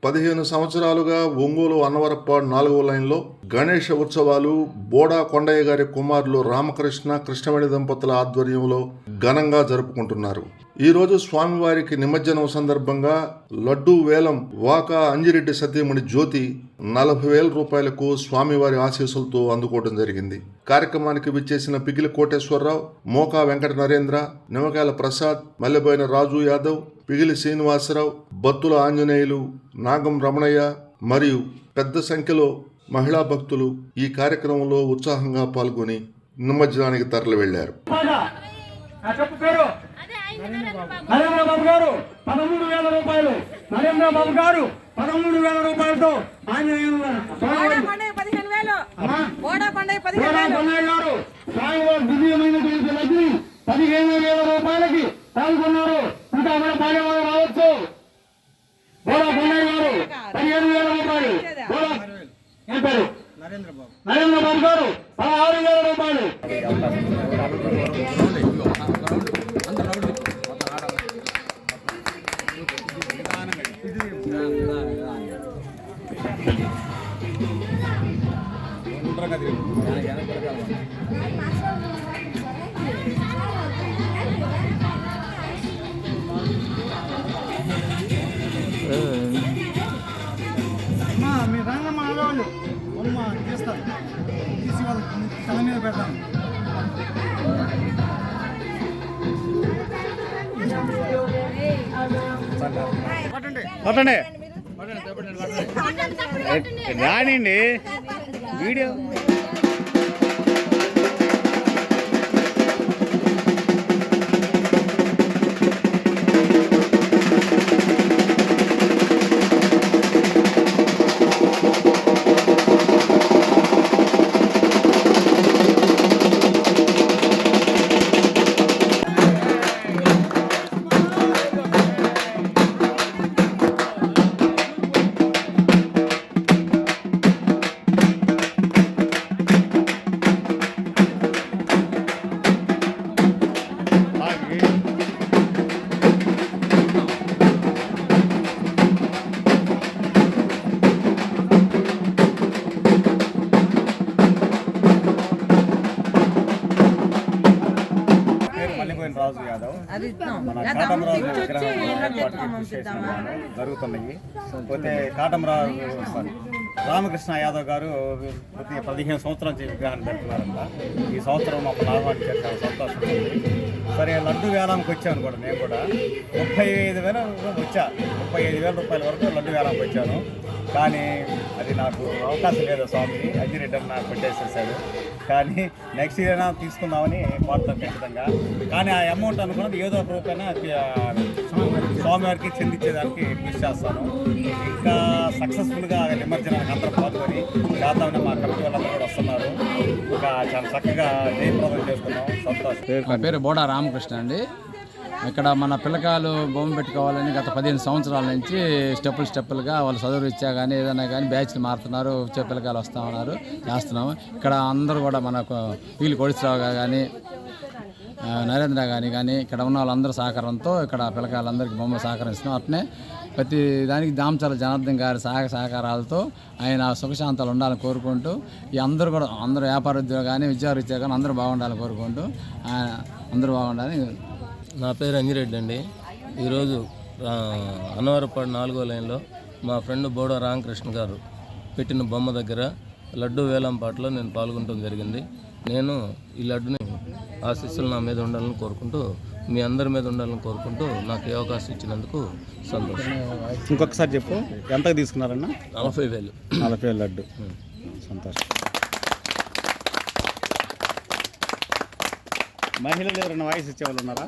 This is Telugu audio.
15 సంవత్సరాలుగా ఒంగోలు అన్నవరపాడు 4వ లైన్లో గణేష ఉత్సవాలు బోడా కొండయ్య గారి కుమారులు రామకృష్ణ కృష్ణవేణి దంపతుల ఆధ్వర్యంలో ఘనంగా జరుపుకుంటున్నారు. ఈ రోజు స్వామివారికి నిమజ్జనం సందర్భంగా లడ్డూ వేలం వాకా అంజిరెడ్డి సతీమణి జ్యోతి 40,000 రూపాయలకు స్వామివారి ఆశీస్సులతో అందుకోవడం జరిగింది. కార్యక్రమానికి విచ్చేసిన పిగిలి కోటేశ్వరరావు, మోకా వెంకట నరేంద్ర, నిమ్మకాయల ప్రసాద్, మల్లెబోయిన రాజు యాదవ్, పిగిలి శ్రీనివాసరావు, బత్తుల ఆంజనేయులు, నాగం రమణయ్య మరియు పెద్ద సంఖ్యలో మహిళా భక్తులు ఈ కార్యక్రమంలో ఉత్సాహంగా పాల్గొని నిమజ్జనానికి తరలి వెళ్లారు. నరేంద్రబాబు గారు 13,000 రూపాయలు, నరేంద్రబాబు గారు 13,000 రూపాయలతో ఆంజనేయులు గారు స్వామివారి దివ్యమైనటువంటి లడ్డుని 15,000 రూపాయలకి పాల్గొన్నారు. ఇంకా మన పాలెవారు రావచ్చు. బోడా కొండయ్య గారు 15,000 రూపాయలు, నరేంద్రబాబు గారు 16,000 రూపాయలు. మీరు రంగమ్మ ఆడవాళ్ళు తీస్తారు, తీసి వాళ్ళకి తల మీద పెడతాను. రానండి వీడియో రాజు యాదవ్ మన కాటమరాజు జరుగుతున్నాయి. పోతే రామకృష్ణ యాదవ్ గారు ప్రతి 15 సంవత్సరాల నుంచి విగ్రహాన్ని పెడుతున్నారంట. ఈ సంవత్సరం మమ్మల్ని ఆహ్వానించారు, చాలా సంతోషం ఉంది. సరే లడ్డు వేలానికి వచ్చాను కూడా, నేను కూడా 35,000 రూపాయల వరకు లడ్డు వేలానికి వచ్చాను. కానీ అది నాకు అవకాశం లేదు, స్వామి అంజిరెడ్డి నాకు పెట్టేసేసాడు. కానీ నెక్స్ట్ ఇయర్ అయినా తీసుకుందామని కోరుతాను ఖచ్చితంగా. కానీ ఆ అమౌంట్ అనుకున్నది ఏదో ఒక రూపాయన స్వామివారికి చెందించేదానికి కృషి చేస్తాను. ఇంకా సక్సెస్ఫుల్గా నిమజ్జనానికి అందరూ పాల్గొని చేద్దామని మా కమిటీ వాళ్ళందరూ కూడా వస్తున్నారు. ఇంకా చాలా చక్కగా జయప్రదం చేస్తున్నాం, సంతోషం. నా పేరు బోడా రామకృష్ణ అండి. ఇక్కడ మన పిల్లకాయలు బొమ్మ పెట్టుకోవాలని గత 15 సంవత్సరాల నుంచి స్టెప్పులుగా వాళ్ళు చదువు ఇచ్చా కానీ ఏదైనా కానీ బ్యాచ్లు మారుతున్నారు, వచ్చే పిల్లకాయలు వస్తూ ఉన్నారు, చేస్తున్నాము. ఇక్కడ అందరూ కూడా మనకు వీళ్ళు కోడిశ్రావు కానీ నరేంద్ర కానీ ఇక్కడ ఉన్న వాళ్ళందరూ సహకారంతో ఇక్కడ పిల్లకాయలందరికీ బొమ్మ సహకరిస్తున్నాం. అట్నే ప్రతి దానికి దామచల జనార్దన్ గారి సహకారాలతో ఆయన సుఖశాంతాలు ఉండాలని కోరుకుంటూ ఈ అందరూ కూడా అందరూ వ్యాపారరీత్యా కానీ విద్యారీత్యా కానీ అందరూ బాగుండాలని కోరుకుంటూ అందరూ బాగుండాలని. నా పేరు అంజిరెడ్డి అండి. ఈరోజు అన్నవరపాడు 4వ లైన్లో మా ఫ్రెండ్ బోడా రామకృష్ణ గారు పెట్టిన బొమ్మ దగ్గర లడ్డు వేలంపాటలో నేను పాల్గొనడం జరిగింది. నేను ఈ లడ్డుని ఆశీస్సులు నా మీద ఉండాలని కోరుకుంటూ, మీ అందరి మీద ఉండాలని కోరుకుంటూ నాకు ఈ అవకాశం ఇచ్చినందుకు సంతోషం. ఇంకొకసారి చెప్పు, ఎంతకు తీసుకున్నారన్న? 40,000 లడ్డు. సంతోషం. మహిళలు ఎవరైనా వాయిస్ ఇచ్చేవాళ్ళు ఉన్నారా?